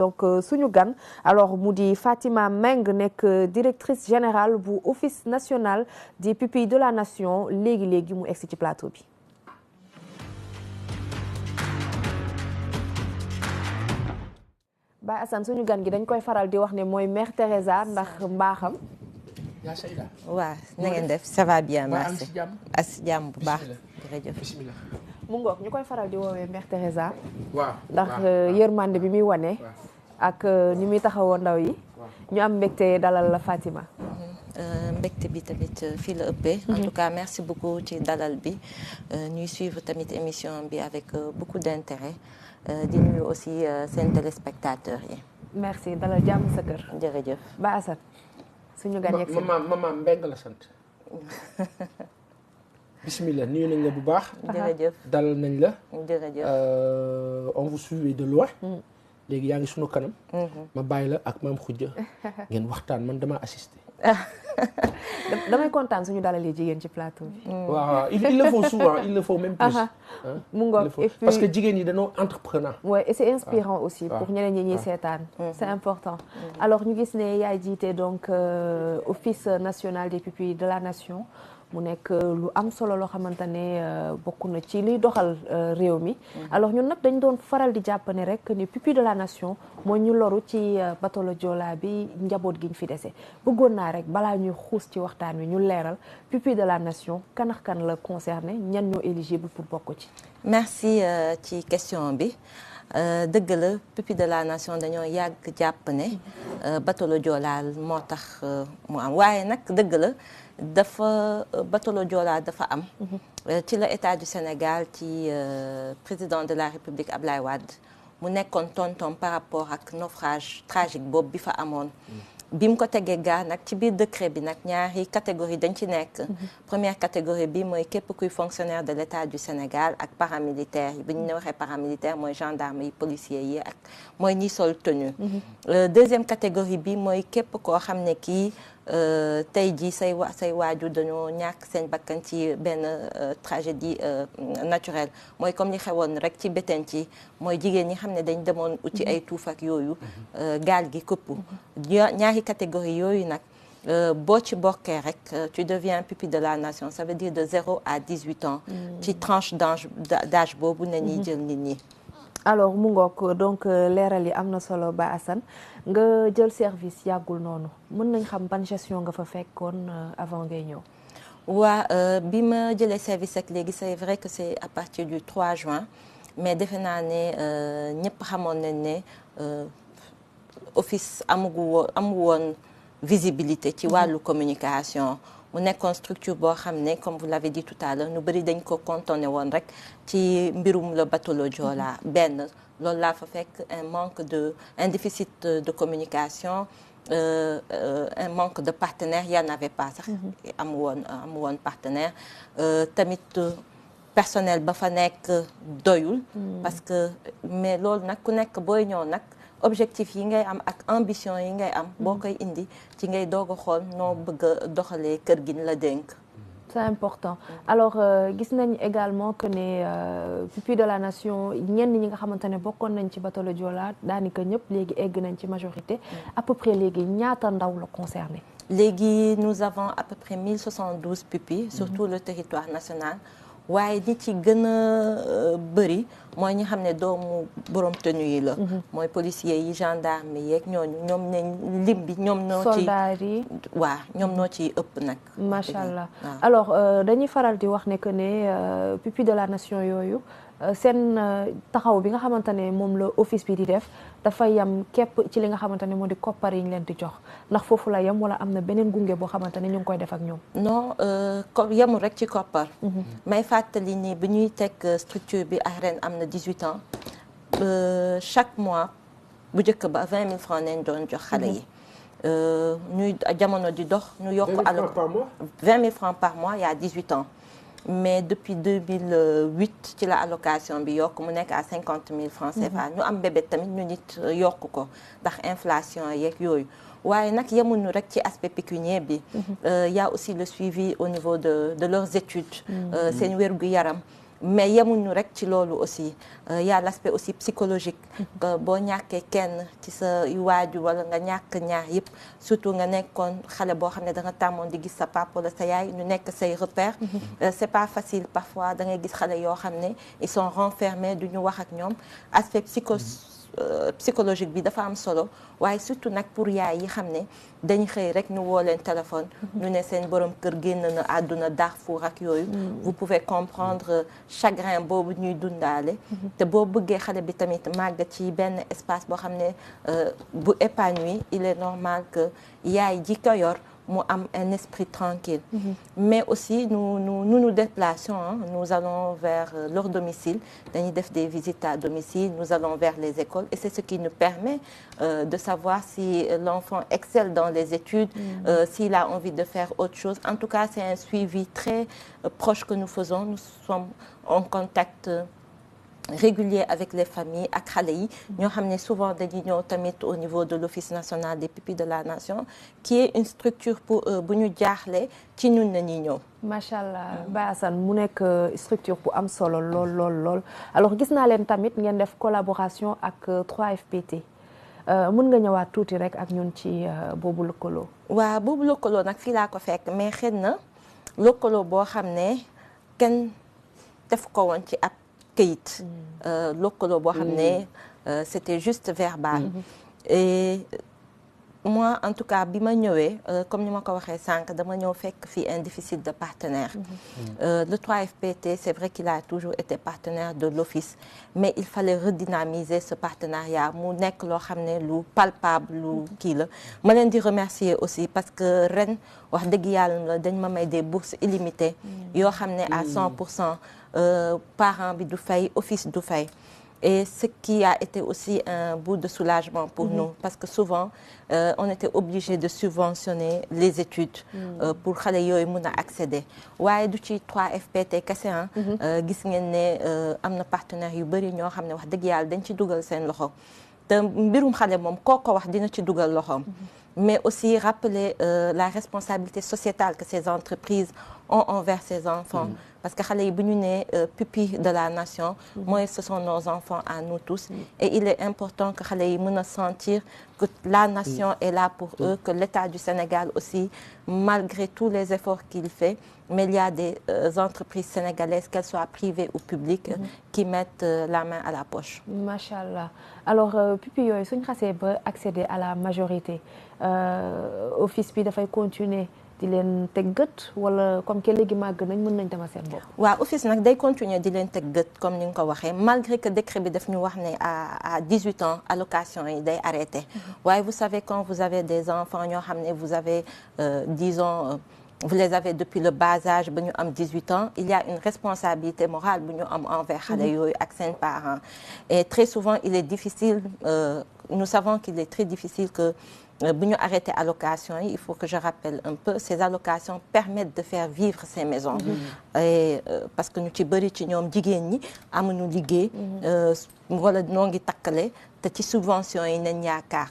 donc suñu gan alors mu di Fatima Meng nekk directrice générale bu office national des pupilles de la nation léegi mu egsi ci plateau bi. Baye Assane suñu gan gi dañ koy faral di wax ne mooy Mère Teresa ndax mbaaxam. yaa Seyda. waaw na ngeen def ça va bien merci. as jàmm bu baax. jërëjëf bismillah. mu ngoog ñu koy faral di woowee Mère Teresa. waaw ndax yërmande bi muy wane. ak ni muy taxawoo ndaw yi. ñu am mbégte dalal la Fatima. mbégte bi tamit fii la ëppee. en tout cas merci beaucoup ci dalal bi ñuy suivre tamit émission bi avec beaucoup d'intérêt di nuyu aussi seen téléspectateurs yi. merci dalal jàmm sa kër. jërëjëf Ba Assane suñu gan yegg si. maman Mbeng la sant. bismillah nuyu nañ la bu baax. jërëjëf dalal nañ la. jërëjëf on vous suivait de loin. léegi yaa ngi sunu kanam. ma bàyyi la ak maam Khoudia ngeen waxtaan man dama assisté. damay kontaan suñu dalalee jigéen ci plateau bi. waaw il le faut souvent il le faut même plus. mu ngoog et puis parce que jigéen ñi dañoo entrepreneur. ouais et c'est inspirant aussi pour ñeneen ñi ñuy seetaan. c'est important alors ñu gis ne yaay jiite donc office national des pupilles de la nation. mu nekk lu am solo loo xamante ne bokk na ci liy doxal réew mi. alors ñun nag dañ doon faral di jàpp ne rek ni pupille de la nation mooy ñu loru ci bateau le Joola bi njaboot gi ñu fi dese bëggoon naa rek balaa ñuy xuus ci waxtaan wi ñu leeral pupille de la nation kan ak kan la concerné ñan ñoo éligible pour bokk ci. merci ci question bi. dëgg la pupille de la nation dañoo yàgg jàpp ne bateau le Joola moo tax mu am waaye nag dëgg la dafa bateau le Joola dafa am ci la état du Sénégal ci président de la République Ablaye Wade mu nekkoon tontom par rapport ak naufrage tragique boobu bi fa amoon bi mu ko tegee gaa nag ci biir décret bi nag ñaari catégorie dañ ci nekk première catégorie bi mooy képp kuy fonctionnaire de l'état du Sénégal ak paramilitaire yi bi ñu ne waxee paramilitaire mooy gendarme yi policiers yi ak mooy ñi sol tenue deuxième catégorie bi mooy képp koo xam ne kii tey jii say waajur dañoo ñàkk seen bakkan ci benn tragédie naturelle mooy comme li xewoon rek ci Bétén ci mooy jigéen ñi xam ne dañ demoon uti ay tuuf ak yooyu gaal gi këpp ñaari catégorie yooyu nag boo ci bokkee rek tu deviens pupille de la nation ça veut dire de 0 à 18 ans ci tranche d'âge boobu na ñuy jël nit ñi. alors mu ngoog donc leeral yi am na solo Ba Assane nga jël service yàggul noonu mën nañ xam ban gestion nga fa fekkoon avant ngay ñëw. waa bi ma jëlee service ak léegi c'est vrai que c'est à partir du 3 juin mais defe naa ne ñëpp xamoon nañ ne office amu woon visibilité ci wàllu communication. mu nekkoon structure boo xam ne comme vous l'avez dit tout à l'heure ñu bëri dañ ko cantonné woon rek ci mbirum le bateau le Joola benn loolu laa fa fekk un déficit de communication un manque de partenaires y en avait pas sax am woon partenaire tamit personnel ba fa nekk doyul parce que mais loolu nag ku nekk booy ñëw nag objectif yi ngay am ak ambition yi ngay am boo koy indi ci ngay doog a xool noo bëgg a doxalee kër gi la dénk. c'est important alors gis nañ également que ne pupille de la nation ñenn ñi nga xamante ne bokkoon nañ ci bateau le Joola daanaka ñëpp léegi egg nañ ci majorité à peu près léegi ñaata ndaw la concerné. léegi nous avons à peu près 1072 pupilles sur tout le territoire national. waaye ñi ci gën a bëri mooy ñi xam ne doomu borom tenue yi la. mooy policiers yi gendarme yi yeeg ñoom ne lim bi ñoom noo ci soldats yi. waaw ñoom noo ciy ëpp nag. macha allah alors dañuy faral di wax ne que ne pupille de la nation yooyu seen taxaw bi nga xamante ne moom la office bi di def dafa yam képp ci li nga xamante ne moo di koppar yi ñu leen di jox ndax foofu la yam wala am na beneen gunge boo xamante ne ñu ngi koy def ak ñoom. non yamul rek ci koppar. may fàttali ni bi ñuy teg structure bi ak ren am na 18 ans chaque mois bu njëkk ba 20 000 francs nañ doon jox xale yi. ñuy jamono di dox ñu yokk. 20 000 francs par mois il y a 18 ans. mais depuis 2008 ci la allocation bi yokk mu nekk à 50 000 francs CFA ñu am bébé tamit ñu nit yokk ko ndax inflation yeeg yooyu waaye nag yemuñu rek ci aspect pécuniaire bi y a aussi le suivi au niveau de leurs études seen wér-gu-yaram mais yemuñu rek ci loolu aussi y a l'aspect aussi psychologique que boo ñàkkee kenn ci sa waajur wala nga ñàkk ñaar yëpp surtout nga nekkoon xale boo xam ne da nga tàmmoon di gis sa papa wala sa yaay ñu nekk say repères c'est pas facile parfois da ngay gis xale yoo xam ne ils sont renfermés du ñu wax ak ñoom aspect psychologique bi dafa am solo waaye surtout nag pour yaay yi xam ne dañu xëy rek ñu woo leen téléphone ñu ne seen borom kër génn na àdduna Darfour ak yooyu vous pouvez comprendre chagrin boobu ñuy dundaale te boo bëggee xale bi tamit màgg ci benn espace boo xam ne bu épanoui il est normal que yaay ji ko yor mu am un esprit tranquille mais aussi nous déplaçons nous allons vers leur domicile dañuy def des visites à domicile nous allons vers les écoles et c'est ce qui nous permet de savoir si l'enfant excelle dans les études s'il a envie de faire autre chose en tout cas c'est un suivi très proche que nous faisons nous sommes en contact régulier avec les familles ak xale yi ñoo xam ne souvent dañuy ñëw tamit au niveau de l'Office national des pupilles de la nation qui est une structure pour bu ñu jaaxle ci ñun la ñuy ñëw. macha allah Baye Assane mu nekk structure bu am solo lool alors gis naa leen tamit ngeen def collaboration ak 3FPT mën nga ñëwaat tuuti rek ak ñun ci boobu lëkkaloo. waaw boobu lëkkaloo nag fii laa ko fekk mais xëy na lëkkaloo boo xam ne kenn def ko woon ci ab. këyit lëkkaloo boo xam ne c'était juste verbal et moi en tout cas bi ma ñëwee comme ni ma ko waxee sànq dama ñëw fekk fii un déficit de partenaire le 3FPT c'est vrai qu'il a toujours été partenaire de l'office mais il fallait redynamiser ce partenariat mu nekk loo xam ne lu palpable lu kii la ma leen di remercier aussi parce que ren wax dëgg yàlla dañ ma may des bourses illimitées yoo xam ne à 100% parent bi du fay office du fay et ce qui a été aussi un bout de soulagement pour nous parce que souvent on était obligé de subventionner les études pour xale yooyu mun a accéder waaye du ci 3FPT kese gis ngeen ne am na partenaires yu bëri ñoo xam ne wax dëgg yàlla dañ ci dugal seen loxo te mbirum xale moom kooko wax dina ci dugal loxoom mais aussi rappeler la responsabilité sociétale que ces entreprises ont envers ces enfants parce que xale yi bu ñu nee pupilles de la nation mooy ce sont nos enfants à nous tous et il est important que xale yi mën a sentir que la nation est là pour eux que l'État du Sénégal aussi malgré tous les efforts qu'il fait mais il y a des entreprises sénégalaises qu'elles soient privées ou publiques qui mettent la main à la poche. Macha allah alors pupilles yooyu suñu xasee ba accéder à la majorité office bi dafay continuer di leen teg gët wala comme que léegi màgg nañ mën nañ demal seen bopp. waaw office nag day continuer di leen teg gët comme ni nga ko waxee malgré que décret bi daf ñu wax ne à 18 ans allocation yi day arrêté waaye vous savez quand vous avez des enfants ñoo xam ne vous avez disons vous les avez depuis le bas âge ba ñu am 18 ans il y a une responsabilité morale bu ñu am envers xale yooyu ak seen parents et très souvent il est difficile nous savons qu'il est très difficile que bu ñu arrêté allocation yi il faut que je rappelle un peu ces allocations permettent de faire vivre ces maisons et parce que ñu ci bëri ci ñoom jigéen ñi amuñu liggéey wala noo ngi takkale te ci subvention yi nañ yaakaar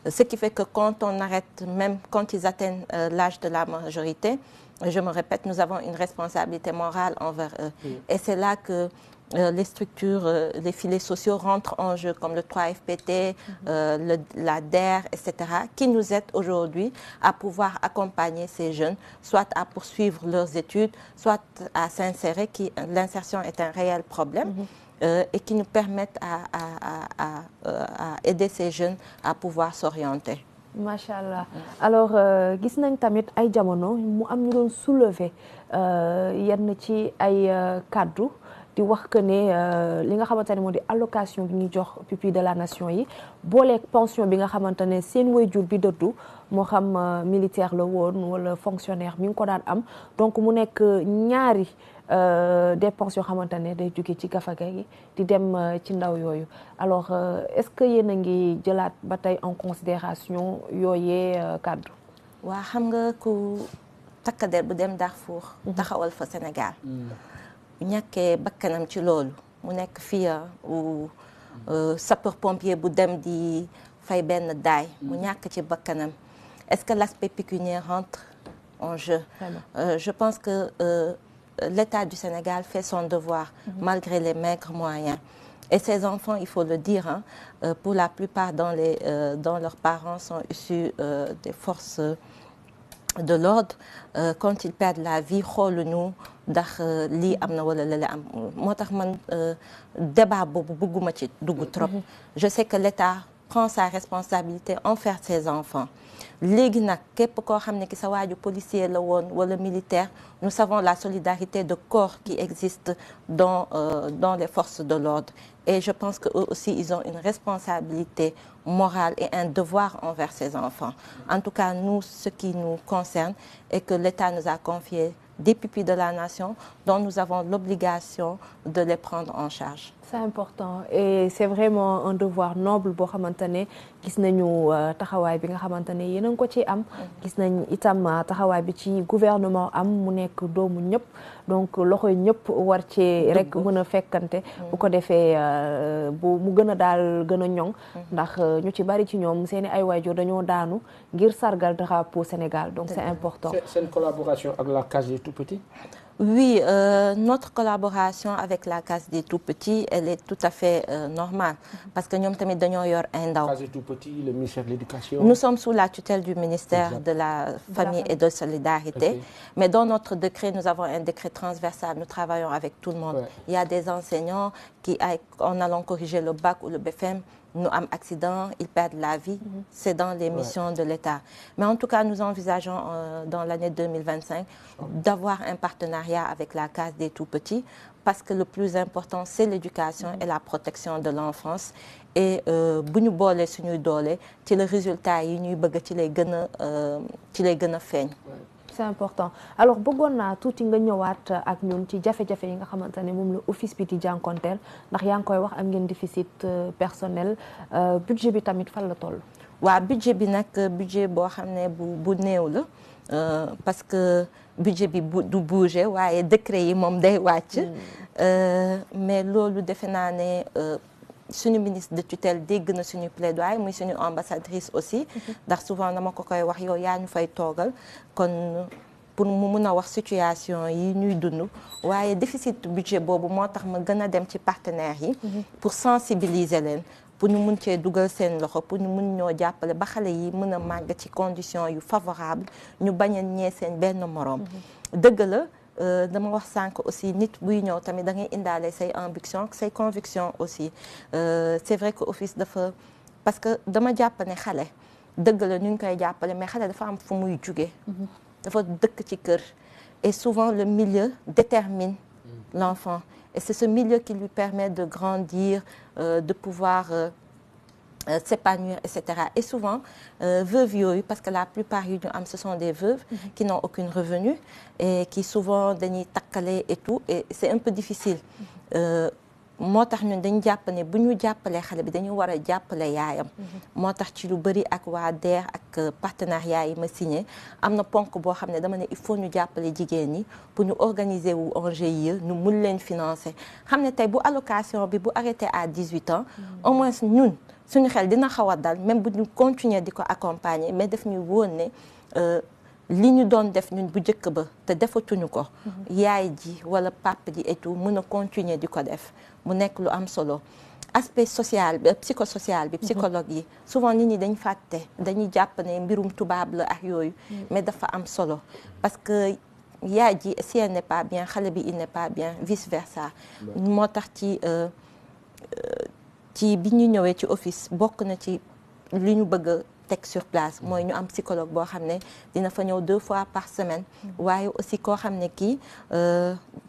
ce qui fait que quand on arrête même quand ils atteignent l'âge de la majorité je me répète nous avons une responsabilité morale envers eux et c'est là que les structures, les filets sociaux rentrent en jeu comme le 3FPT, la DER, etc., qui nous aident aujourd'hui à pouvoir accompagner ces jeunes, soit à poursuivre leurs études, soit à s'insérer, l'insertion est un réel problème, et qui nous permettent à aider ces jeunes à pouvoir s'orienter. Macha allah alors gis nañ tamit ay jamono mu am ñu doon soulever yenn ci ay kaddu di wax que ne li nga xamante ne moo di allocation bi ñuy jox pupilles de la nation yi booleeg pension bi nga xamante ne seen waajur bi dëddu moo xam militaire la woon wala fonctionnaire mi ngi ko daan am donc mu nekk ñaari dépenses yoo xamante ne day jóge ci gafaga gi di dem ci ndaw yooyu alors est-ce que yéen a ngi jëlaat ba tey en considération yooyee kàddu waa xam nga ku takkader bu dem Darfour taxawal fa Sénégal ñàkkee bakkanam ci loolu mu nekk fii ou sapeur pompier bu dem di fay benn daay mu ñàkk ci bakkanam est-ce que l'aspect pécuniaire rentre en jeu je pense que l'État du Sénégal fait son devoir malgré les maigres moyens. Et ces enfants, il faut le dire, hein, pour la plupart dont leurs parents sont issus des forces de l'ordre, quand ils perdent la vie, xooluñu ndax lii am na wala lale am moo tax man débat boobu bëgguma ci dugg trop. Je sais que l'État prend sa responsabilité envers ses enfants. Léegi nag képp koo xam ne ki sa waaju policier la woon wala militaire, nous savons la solidarité de corps qui existe dans les forces de l'ordre. Et je pense qu'eux aussi, ils ont une responsabilité morale et un devoir envers ces enfants. En tout cas, nous, ce qui nous concerne est que l'État nous a confié des pupilles de la nation dont nous avons l'obligation de les prendre en charge. C'est important et c'est vraiment un devoir noble boo xamante ne gis nañu taxawaay bi nga xamante ne yéen a ngi ko ci am. Gis nañ itam taxawaay bi ci gouvernement am mu nekk doomu ñëpp donc loxo ñëpp war ci rek mën a fekkante. bu ko defee bu mu gën a daal gën a ñoŋ. ndax ñu ci bari ci ñoom seeni ay waajur dañoo daanu ngir sargal drapeau Sénégal donc c'est important. C'est une collaboration avec la Case des Tout-Petits? Oui, notre collaboration avec la Case des Tout-Petits, elle est tout à fait normale parce que ñoom tamit dañoo yor ay ndaw. Case des Tout-Petits, le ministère de l'Éducation. Nous sommes sous la tutelle du ministère de la Famille et de Solidarité. Okay. Mais dans notre décret, nous avons un décret transversal. Nous travaillons avec tout le monde. Ouais. Il y a des enseignants qui, en allant corriger le bac ou le BFM, nous avons accident, ils perdent la vie. C'est dans les missions de l'État. Mais en tout cas, nous envisageons dans l'année 2025 d'avoir un partenariat avec la Case des Tout-Petits parce que le plus important, c'est l'éducation et la protection de l'enfance. Et bu ñu boolee suñuy doole ci le résultat yi ñuy bëgg ci lay gën a feeñ. C'est important alors bëggoon naa tuuti nga ñëwaat ak ñun ci jafe-jafe yi nga xamante ne moom la office bi di jànkonteel ndax yaa ngi koy wax am ngeen déficit personnel budget bi tamit fan la toll. waaw budget bi nag budget boo xam ne bu néew la parce que budget bi du bouger waaye décret yi moom day wàcc. mais loolu defe naa ne suñu ministre de tutelle dégg na suñu plaidoyer muy suñu ambassadrice aussi ndax souvent dama ko koy wax yow yaa ñu fay toogal kon pour mu mun a wax situation yi ñuy dund waaye déficit budget boobu moo tax ma gën a dem ci partenaires yi pour sensibiliser leen pour ñu mun cee dugal seen loxo pour ñu mun ñoo jàppale ba xale yi mën a màgg ci conditions yu favorable ñu bañ a ñee seen benn moroom dëgg la dama wax sànq aussi nit buy ñëw tamit da ngay indaale say ambition say conviction aussi c'est vrai que office dafa parce que dama jàpp ne xale dëgg la ñu ngi koy jàppale mais xale dafa am fu muy jóge dafa dëkk ci kër et souvent le milieu détermine l'enfant et c'est ce milieu qui lui permet de grandir de pouvoir s'épanouir, etc. Et souvent, veuves yooyu, parce que la plupart yu ñu am ce sont des veuves qui n'ont aucun revenu et qui souvent dañuy takkale et tout et c'est un peu difficile. moo tax ñun dañu jàpp ne bu ñu jàppalee xale bi dañu war a jàppale yaayam. moo tax ci lu bëri ak waa DER ak partenariat yi ma signé am na ponk boo xam ne dama ne il faut ñu jàppale jigéen ñi pour ñu organiser wu en GIE ñu mun leen financer xam ne tey bu allocation bi bu arrêté à 18 ans au moins ñun suñu xel dina xaw a dal même bu ñu continuer di ko accompagner mais daf ñu woon ne li ñu doon def ñun bu njëkk ba te defatuñu ko yaay ji wala papa ji et tout mën a continuer di ko def mu nekk lu am solo aspect social bi psychosocial bi psychologue yi souvent nit ñi dañ fàtte dañuy jàpp ne mbirum tubaab la ak yooyu mais dafa am solo parce que yaay ji si elle n'est pas bien xale bi il n'est pas bien vice versa moo tax ci bi ñu ñëwee ci office bokk na ci li ñu bëgg teg sur place mooy ñu am psychologue boo xam ne dina fa ñëw 2 fois par semaine waaye aussi koo xam ne kii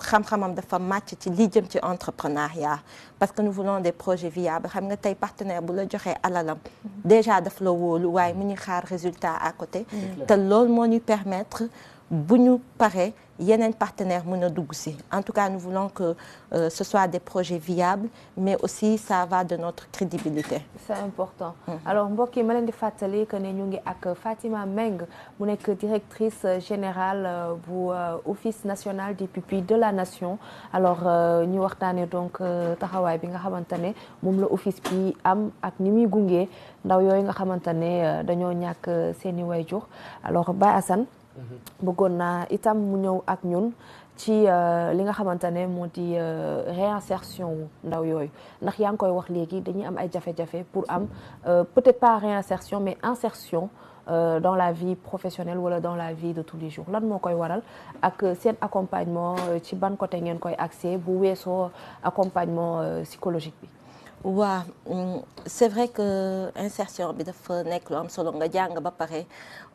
xam-xamam dafa màcc ci li jëm ci entrepreneuriat parce que nous voulons des projets viables xam nga tey partenaire bu la joxee alalam déjà daf la wóolu waaye mu ñuy xaar résultat à côté te loolu moo ñuy permettre bu ñu paree yeneen partenaire mën a dugg si en tout cas nous voulons que ce soit des projets viables mais aussi ça va de notre crédibilité. C'est important. Alors mbokk yi ma leen di fàttali que ne ñu ngi ak Fatima Meng mu nekk directrice générale bu office national des pupilles de la nation alors ñu waxtaanee donc taxawaay bi nga xamante ne moom la office bi am ak ni muy gunge ndaw yooyu nga xamante ne dañoo ñàkk seeni waajur alors Baye Assane bëggoon naa itam mu ñëw ak ñun ci li nga xamante ne moo di réinsertion wu ndaw yooyu ndax yaa ngi koy wax léegi dañuy am ay jafe-jafe pour am peut-être pas réinsertion mais insertion dans la vie professionnelle wala dans la vie de tous les jours lan moo koy waral ak seen accompagnement ci ban côté ngeen koy accès bu weesoo accompagnement psychologique bi. waaw c'est vrai que insertion bi dafa nekk lu am solo nga jàng ba pare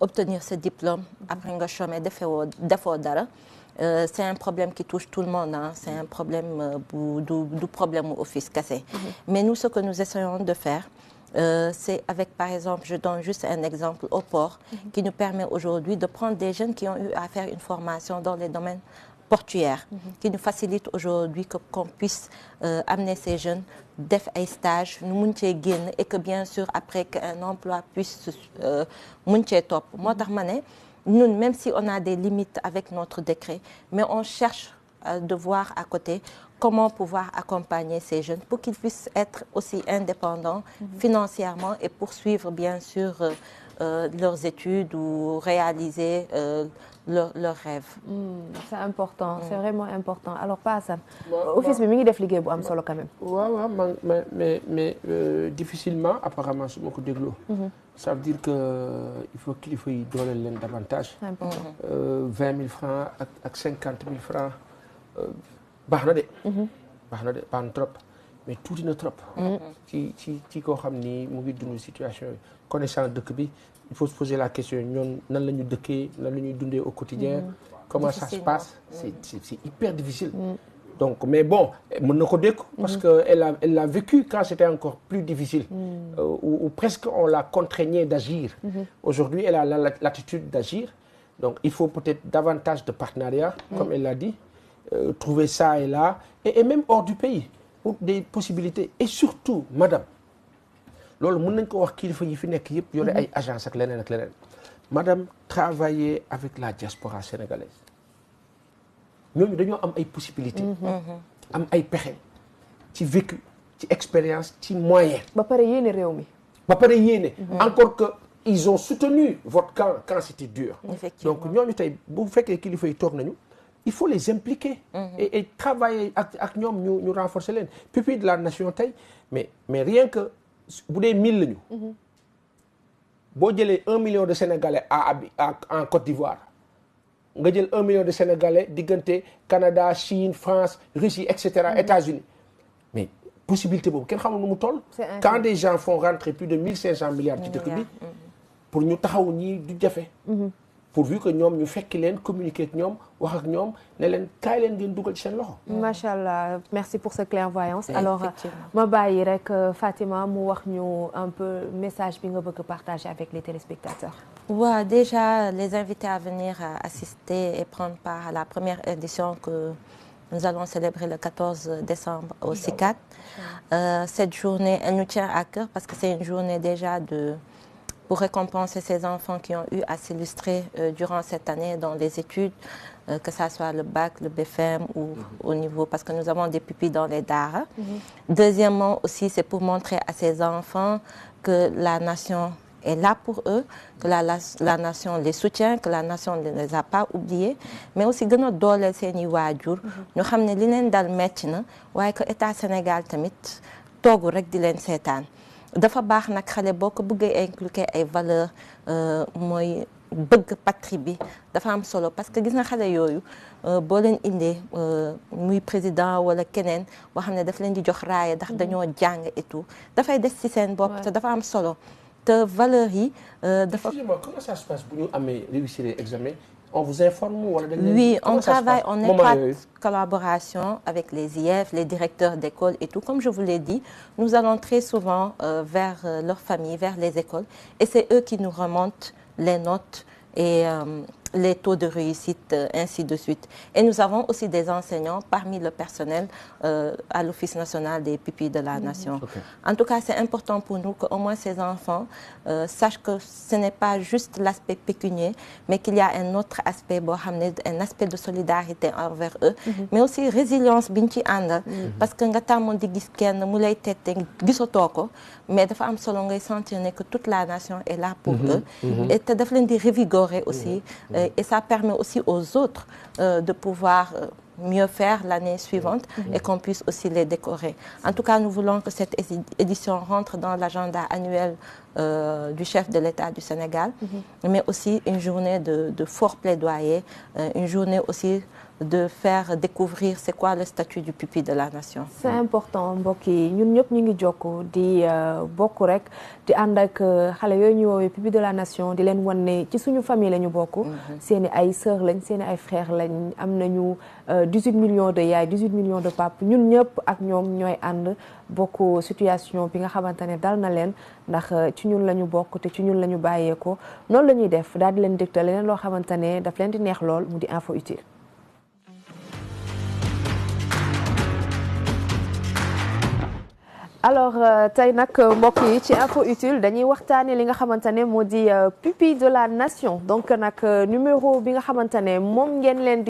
obtenir ce diplôme après nga chômer defoo dara c'est un problème qui touche tout le monde c'est un problème du problème mu office kese mais nous ce que nous essayons de faire c'est avec par exemple je donne juste un exemple au port qui nous permet aujourd'hui de prendre des jeunes qui ont eu à faire une formation dans les domaines portuaire qui nous facilite aujourd'hui qu'on puisse amener ces jeunes def ay stage nu mun cee génn et que bien sûr après qu'un emploi puisse mun cee topp moo tax ma ne ñun même si on a des limites avec notre décret mais on cherche de voir à côté comment pouvoir accompagner ces jeunes pour qu'ils puissent être aussi indépendants financièrement et poursuivre bien sûr leurs études ou réaliser leurs rêves. C'est important, c'est vraiment important. Alors Pa Assane, office bi mi ngi def liggéey bu am solo quand même. waaw mais difficilement apparemment su ma ko dégloo. ça veut dire que il faut kilifa yi dooleel leen davantage. C'est important. 20 000 francs ak 50 000 francs baax na de. baax na de baax na trop mais tuuti na trop. ci koo xam ni mu ngi dund situation yi connaissant dëkk bi. Il faut se poser la question ñoom nan la ñu dëkkee nan la ñuy dundee au quotidien comment ça se passe c'est hyper difficile donc mais bon mën na ko dékku parce que elle l'a vécu quand c'était encore plus difficile où presque on la contraignait d'agir aujourd'hui elle a l'attitude d'agir donc il faut peut-être davantage de partenariat comme elle l'a dit trouver ça et là et même hors du pays pour des possibilités et surtout madame loolu mën nañ ko wax kilifa yi fi nekk yëpp yore ay agence ak leneen madame travailler avec la diaspora sénégalaise ñooñu dañoo am ay possibilités am ay pexe ci vécu ci expérience ci moyen ba pare yéene réew mi ba pare yéene encore que ils ont soutenu votre camp quand c'était dur donc ñooñu tey bu fekkee kilifa yi toog nañu il faut les impliquer et travailler ak ñoom ñu renforcer leen pupille de la nation tey mais rien que bu dee 1000 lañu boo jëlee 1 million de Sénégalais en Côte d'Ivoire nga jël 1 million de Sénégalais diggante Canada Chine France Russie etc. États-Unis mais possibilité boobu kenn xamul nu mu toll. quand des gens font rentrer plus de 1500 milliards ci dëkk bi pour ñu taxaw ñi du jafe. pourvu que ñoom ñu fekki leen communiquer ak ñoom wax ak ñoom ne leen kaay leen ngeen dugal ci seen loxo. macha allah merci pour cette clairvoyance. alors ma bàyyi rek Fatima mu wax ñu un peu message bi nga bëgg partager avec les téléspectateurs. waaw déjà les inviter à venir assister et prendre part à la première édition que nous allons célébrer le 14 décembre au CICAD. Cette journée elle nous tient à cœur parce que c'est une journée déjà pour récompenser ces enfants qui ont eu à s'illustrer durant cette année dans les études, que ça soit le bac, le BFM ou au niveau, parce que nous avons des pupilles dans les daara. Deuxièmement aussi, c'est pour montrer à ces enfants que la nation est là pour eux, que la nation les soutient, que la nation ne les a pas oubliés, mais aussi gën a dooleel seeni waajur ñu xam ne li leen dal metti na waaye que état Sénégal tamit toogu rek di leen seetaan. dafa baax nag xale boo ko bëggee inculquer ay valeurs mooy bëgg patrie bi dafa am solo parce que gis nga xale yooyu boo leen indee muy président wala keneen boo xam ne daf leen di jox raaya ndax dañoo jàng et tout dafay des ci seen bopp te dafa am solo te valeurs yi dafa. Excusez-moi, comment ça se passe bu ñu amee réussir l'examen? On vous informe wala dañ leen. Oui, on travaille en étroite collaboration avec les IEF, les directeurs d'école et tout. Comme je vous l'ai dit, nous allons très souvent vers leurs familles, vers les écoles, et c'est eux qui nous remontent les notes et les taux de réussite, ainsi de suite. Et nous avons aussi des enseignants parmi le personnel à l'Office national des pupilles de la nation. Okay. En tout cas, c'est important pour nous qu'au moins ces enfants sachent que ce n'est pas juste l'aspect pécunier, mais qu'il y a un autre aspect, un aspect de solidarité envers eux, mais aussi résilience biñ ci àndal. Parce que nga tàmmoon di gis kenn mu lay tette gisatoo ko, mais dafa am solo ngay sentir ne que toute la nation est là pour eux. Et te daf leen di revigorer aussi. et ça permet aussi aux autres de pouvoir mieux faire l'année suivante et qu'on puisse aussi les décorer. En tout cas, nous voulons que cette édition rentre dans l'agenda annuel du chef de l'État du Sénégal, mais aussi une journée de fort plaidoyer, une journée aussi de faire découvrir c'est quoi le statut du pupille de la nation. C'est important mbokk yi ñun ñëpp ñu ngi jokk di bokk rek di ànd ak xale yooyu ñu woowee pupille de la nation di leen wan ne ci suñu famille la ñu bokk. seeni ay sœur lañ seeni ay frère lañ am nañu 18 millions de yaay 18 millions de pap ñun ñëpp ak ñoom ñooy ànd bokk situation bi nga xamante ne dal na leen ndax ci ñun la ñu bokk te ci ñun la ñu bàyyeekoo noonu la ñuy def daal di leen dégtal leneen loo xamante ne daf leen di neex lool mu di info utile. alors tey nag mbokk yi ci info utile dañuy waxtaanee li nga xamante ne moo di pupille de la nation donc nag numéro bi nga xamante ne moom ngeen leen di